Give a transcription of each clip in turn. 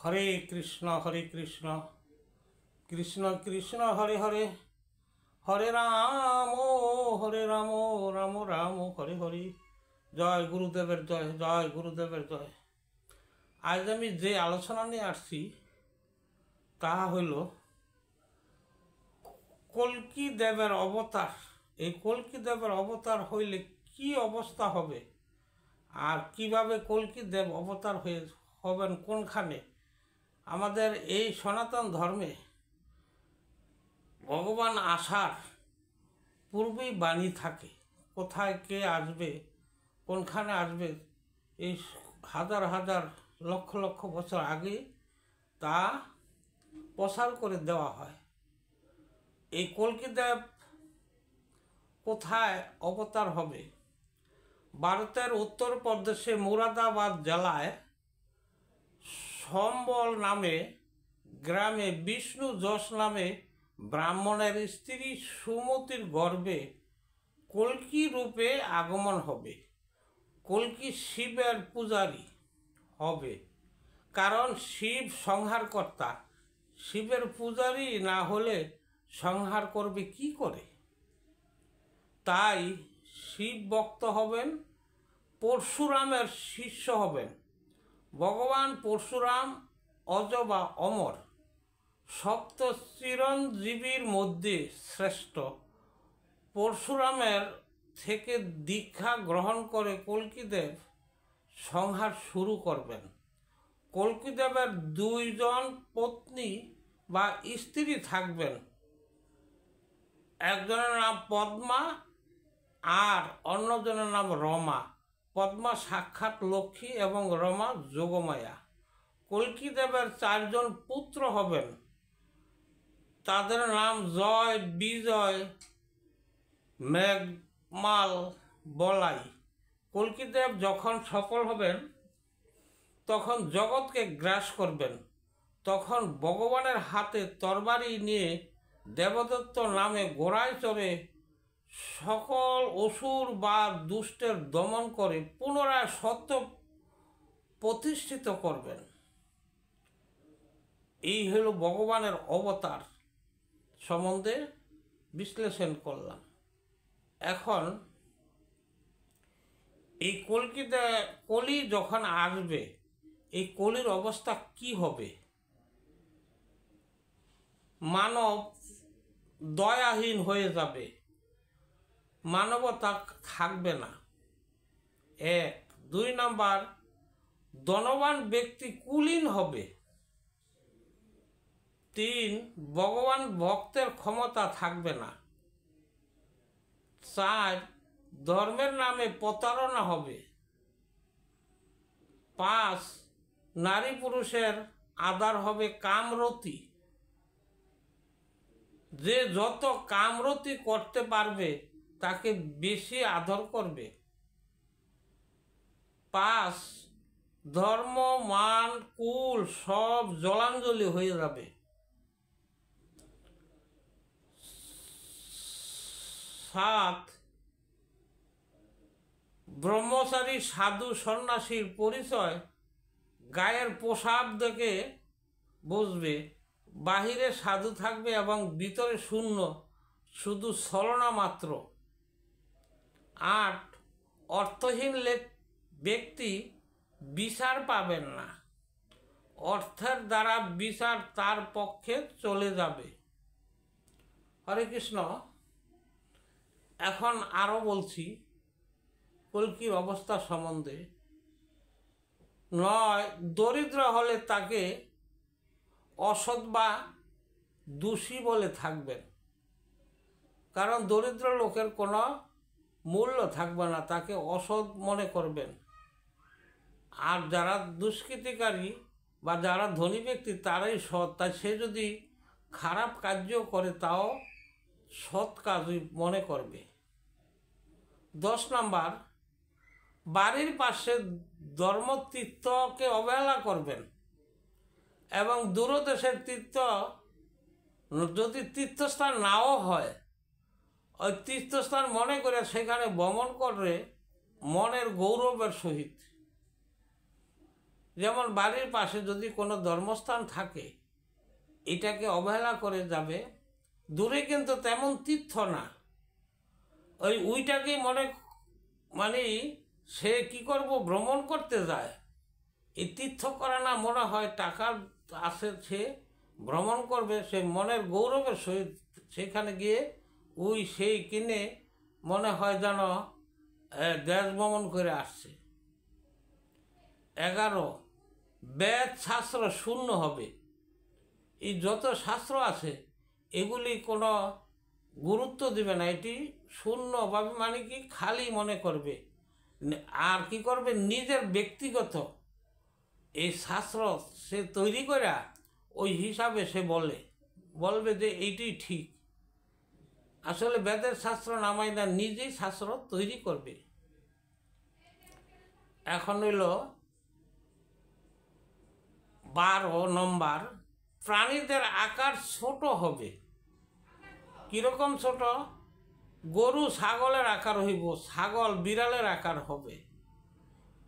হরে কৃষ্ণ কৃষ্ণ কৃষ্ণ হরে হরে, হরে রাম রাম রাম হরে হরে। জয় গুরুদেবের জয়, জয় গুরুদেবের জয়। আজ আমি যে আলোচনা নিয়ে আসছি তা হইল কল্কি দেবের অবতার। এই কল্কি দেবের অবতার হইলে কি অবস্থা হবে, আর কিভাবে কল্কি দেব অবতার হবেন কোনখানে। আমাদের এই সনাতন ধর্মে ভগবান আসার পূর্বেই বাণী থাকে, কোথায় কে আসবে, কোনখানে আসবে, এই হাজার হাজার লক্ষ লক্ষ বছর আগে তা প্রসার করে দেওয়া হয়। এই কল্কি দেব কোথায় অবতার হবে? ভারতের উত্তরপ্রদেশে মুরাদাবাদ জেলায় সম্বল নামে গ্রামে বিষ্ণু যশ নামে ব্রাহ্মণের স্ত্রী সুমতির গর্ভে কল্কি রূপে আগমন হবে। কল্কি শিবের পূজারী হবে, কারণ শিব সংহারকর্তা। শিবের পূজারী না হলে সংহার করবে কি করে? তাই শিব ভক্ত হবেন, পরশুরামের শিষ্য হবেন। ভগবান পরশুরাম অজ বা অমর, সপ্ত চিরঞ্জীবীর মধ্যে শ্রেষ্ঠ। পরশুরামের থেকে দীক্ষা গ্রহণ করে কল্কিদেব সংহার শুরু করবেন। কল্কিদেবের দুইজন পত্নী বা স্ত্রী থাকবেন, একজনের নাম পদ্মা আর অন্যজনের নাম রমা। পদ্মা সাক্ষাৎ লক্ষ্মী এবং রমা যোগমায়া। কল্কিদেবের চারজন পুত্র হবেন, তাদের নাম জয়, বিজয়, মেঘমাল, বলাই। কল্কিদেব যখন সফল হবেন তখন জগৎকে গ্রাস করবেন। তখন ভগবানের হাতে তরবারি নিয়ে দেবদত্ত নামে ঘোড়ায় চড়ে সকল অসুর বা দুষ্টের দমন করে পুনরায় সত্য প্রতিষ্ঠিত করবেন। এই হলো ভগবানের অবতার সম্বন্ধে বিশ্লেষণ করলাম। এখন এই কলি যখন আসবে, এই কলির অবস্থা কি হবে? মানব দয়াহীন হয়ে যাবে, মানবতা থাকবে না। 1, 2 নাম্বার, ধনবান ব্যক্তি কুলীন হবে। 3, ভগবান ভক্তের ক্ষমতা থাকবে না। 4, ধর্মের নামে প্রতারণা হবে। 5, নারী পুরুষের আদর হবে কামরতি। যে যত কামরতি করতে পারবে তাকে বেশি আদর করবে। 5, ধর্ম, মান, কুল সব জলাঞ্জলি হয়ে যাবে। 7, ব্রহ্মচারী সাধু সন্ন্যাসীর পরিচয় গায়ের পোশাক দেখে বুঝবে। বাহিরে সাধু থাকবে এবং ভিতরে শূন্য, শুধু ছলনা মাত্র। 8, অর্থহীন ব্যক্তি বিচার পাবেন না। অর্থের দ্বারা বিচার তার পক্ষে চলে যাবে। হরে কৃষ্ণ। এখন আরও বলছি কল্কির অবস্থা সম্বন্ধে। 9, দরিদ্র হলে তাকে অসৎ বা দোষী বলে থাকবেন, কারণ দরিদ্র লোকের কোনো মূল্য থাকবে না, তাকে অসৎ মনে করবেন। আর যারা দুষ্কৃতিকারী বা যারা ধনী ব্যক্তি তারাই সৎ, তাই সে যদি খারাপ কার্য করে তাও সৎ কাজই মনে করবে। 10 নাম্বার, বাড়ির পাশে ধর্মতীর্থকে অবহেলা করবেন এবং দূরদেশের তীর্থ, যদি তীর্থস্থান নাও হয়, ওই তীর্থস্থান মনে করে সেখানে ভ্রমণ করে মনের গৌরবের সহিত। যেমন বাড়ির পাশে যদি কোনো ধর্মস্থান থাকে, এটাকে অবহেলা করে যাবে। দূরে কিন্তু তেমন তীর্থ না, ওইটাকেই মানে সে কি করব ভ্রমণ করতে যায়। এই তীর্থ করা না মনে হয় টাকা আছে, সে ভ্রমণ করবে, সে মনের গৌরবের সহিত সেখানে গিয়ে সেই কিনে মনে হয় যেন দেশ ভ্রমণ করে আসছে। 11, বেদ শাস্ত্র শূন্য হবে। এই যত শাস্ত্র আছে এগুলি কোনো গুরুত্ব দিবে না, এটি শূন্য ভাবে মানে কি খালি মনে করবে। আর কি করবে, নিজের ব্যক্তিগত এই শাস্ত্র সে তৈরি করে ওই হিসাবে সে বলবে যে এইটি ঠিক। আসলে বেদের শাস্ত্র নামাই না, নিজেই শাস্ত্র তৈরি করবে। এখন হইল 12 নম্বর, প্রাণীদের আকার ছোট হবে। কিরকম ছোট? গরু ছাগলের আকার হইব, ছাগল বিড়ালের আকার হবে।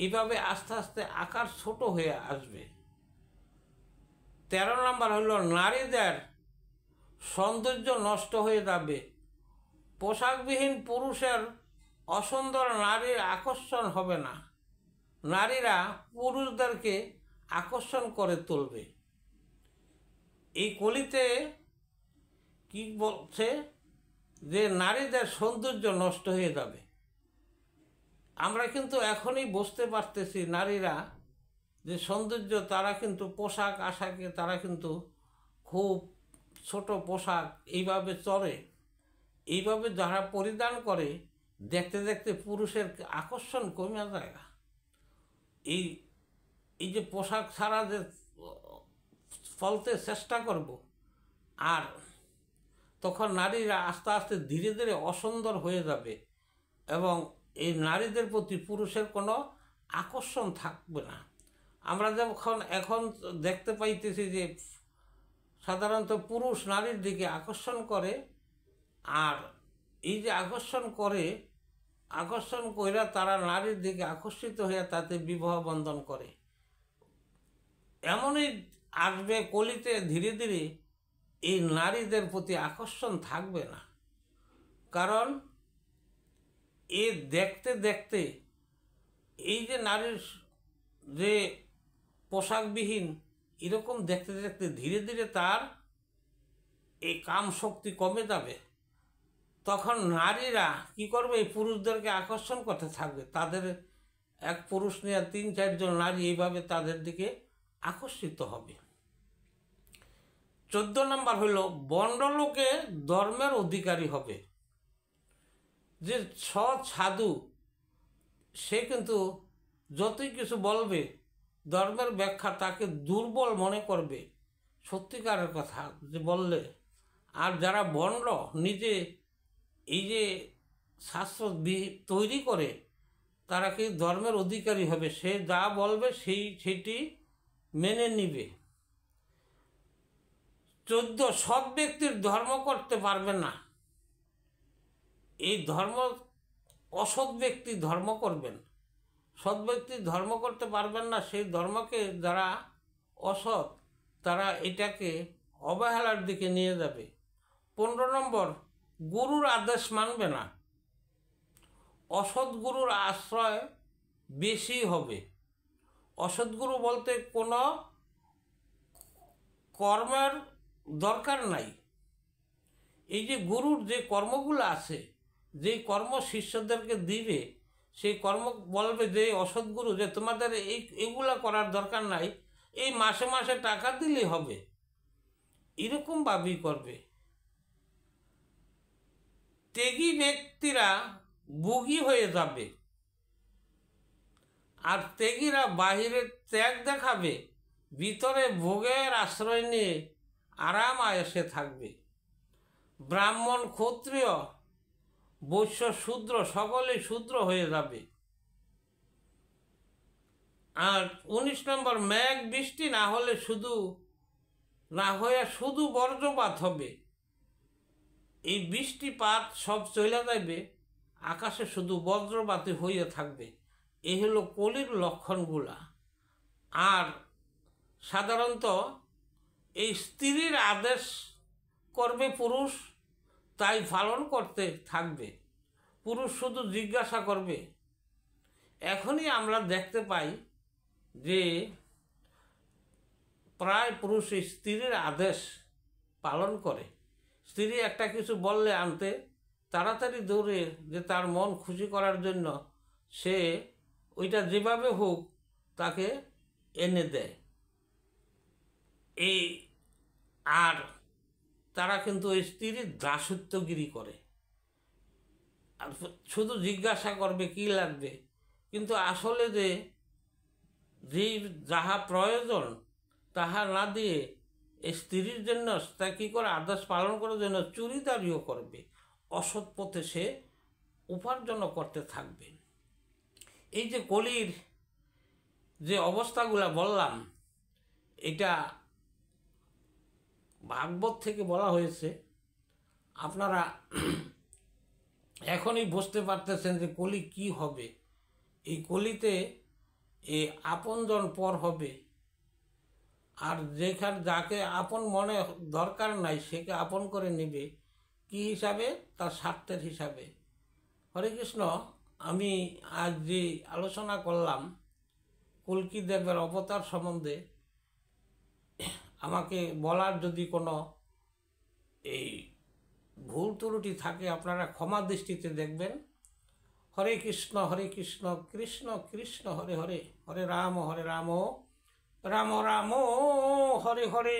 এভাবে আস্তে আস্তে আকার ছোট হয়ে আসবে। 13 নম্বর হইল নারীদের সৌন্দর্য নষ্ট হয়ে যাবে। পোশাকবিহীন পুরুষের অসুন্দর নারীর আকর্ষণ হবে না, নারীরা পুরুষদেরকে আকর্ষণ করে তুলবে। এই কলিতে কি বলছে যে নারীদের সৌন্দর্য নষ্ট হয়ে যাবে। আমরা কিন্তু এখনই বুঝতে পারতেছি নারীরা যে সৌন্দর্য, তারা কিন্তু পোশাক আশাকে তারা কিন্তু খুব ছোট পোশাক এইভাবে চলে, এইভাবে যারা পরিধান করে দেখতে দেখতে পুরুষের আকর্ষণ কমে যায়। এই যে পোশাক ছাড়া যে চলতে চেষ্টা করব, আর তখন নারীরা আস্তে আস্তে ধীরে ধীরে অসুন্দর হয়ে যাবে এবং এই নারীদের প্রতি পুরুষের কোনো আকর্ষণ থাকবে না। আমরা যখন এখন দেখতে পাইতেছি যে সাধারণত পুরুষ নারীর দিকে আকর্ষণ করে, আর এই যে আকর্ষণ কইরা তারা নারীর দিকে আকর্ষিত হয়ে তাতে বিবাহ বন্ধন করে। এমনই আসবে কলিতে ধীরে ধীরে এই নারীদের প্রতি আকর্ষণ থাকবে না, কারণ এ দেখতে দেখতে এই যে নারীর যে পোশাকবিহীন এরকম দেখতে দেখতে ধীরে ধীরে তার এই কাম শক্তি কমে যাবে। তখন নারীরা কি করবে, এই পুরুষদেরকে আকর্ষণ করতে থাকবে। তাদের এক পুরুষ নিয়ে 3-4 জন নারী এইভাবে তাদের দিকে আকর্ষিত হবে। 14 নম্বর হইল বন্ডলোকে ধর্মের অধিকারী হবে। যে সৎ সাধু সে কিন্তু যতই কিছু বলবে ধর্মের ব্যাখ্যা তাকে দুর্বল মনে করবে সত্যিকারের কথা যে বললে। আর যারা বন্ড নিজে এই যে শাস্ত্র তৈরি করে, তারা কি ধর্মের অধিকারী হবে, সে যা বলবে সেটি মেনে নিবে। 14, সৎ ব্যক্তির ধর্ম করতে পারবে না। এই ধর্ম অসৎ ব্যক্তি ধর্ম করবেন, সৎ ব্যক্তি ধর্ম করতে পারবেন না। সেই ধর্মকে যারা অসৎ তারা এটাকে অবহেলার দিকে নিয়ে যাবে। 15 নম্বর, গুরুর আদেশ মানবে না। অসৎ গুরুর আশ্রয় বেশি হবে। অসৎ গুরু বলতে কোনো কর্মের দরকার নাই। এই যে গুরুর যে কর্মগুলো আছে, যেই কর্ম শিষ্যদেরকে দিবে, সেই কর্ম বলবে যে অসৎ গুরু যে তোমাদের এইগুলা করার দরকার নাই, এই মাসে মাসে টাকা দিলেই হবে, এরকম ভাবেই করবে। ত্যাগী ব্যক্তিরা ভোগী হয়ে যাবে, আর ত্যাগীরা বাহিরে ত্যাগ দেখাবে, ভিতরে ভোগের আশ্রয় নিয়ে আরাম আয়েসে থাকবে। ব্রাহ্মণ ক্ষত্রিয় বৈশ্য শূদ্র সকলেই শূদ্র হয়ে যাবে। আর 19 নম্বর, মেঘ বৃষ্টি না হয়ে শুধু বজ্রপাত হবে। এই বৃষ্টিপাত সব চলে যাবে, আকাশে শুধু বজ্রপাতই হয়ে থাকবে। এই হলো কলির লক্ষণগুলা। আর সাধারণত এই স্ত্রীর আদেশ করবে পুরুষ, তাই পালন করতে থাকবে। পুরুষ শুধু জিজ্ঞাসা করবে। এখনই আমরা দেখতে পাই যে প্রায় পুরুষ স্ত্রীর আদেশ পালন করে। স্ত্রী একটা কিছু বললে আনতে তাড়াতাড়ি দৌড়ে, যে তার মন খুশি করার জন্য সে ওইটা যেভাবে হোক তাকে এনে দেয়। এই আর তারা কিন্তু ওই স্ত্রীর দাসত্বগিরি করে। আর শুধু জিজ্ঞাসা করবে কি লাগবে, কিন্তু আসলে যে যেই যাহা প্রয়োজন তাহা না দিয়ে স্ত্রীর জন্য তা কী করে আদেশ পালন করার জন্য চুরিদারিও করবে, অসৎ পথে সে উপার্জনও করতে থাকবে। এই যে কলির যে অবস্থাগুলা বললাম, এটা ভাগবত থেকে বলা হয়েছে। আপনারা এখনই বুঝতে পারতেছেন যে কলি কি হবে। এই কলিতে এই আপনজন পর হবে, আর যেখানে যাকে আপন মনে দরকার নাই সেকে আপন করে নেবে। কি হিসাবে? তার স্বার্থের হিসাবে। হরে কৃষ্ণ। আমি আজ যে আলোচনা করলাম কল্কি দেবের অবতার সম্বন্ধে, আমাকে বলার যদি কোনো এই ভুল ত্রুটি থাকে আপনারা ক্ষমা দৃষ্টিতে দেখবেন। হরে কৃষ্ণ কৃষ্ণ কৃষ্ণ হরে হরে, হরে রাম রাম রাম হরে হরে।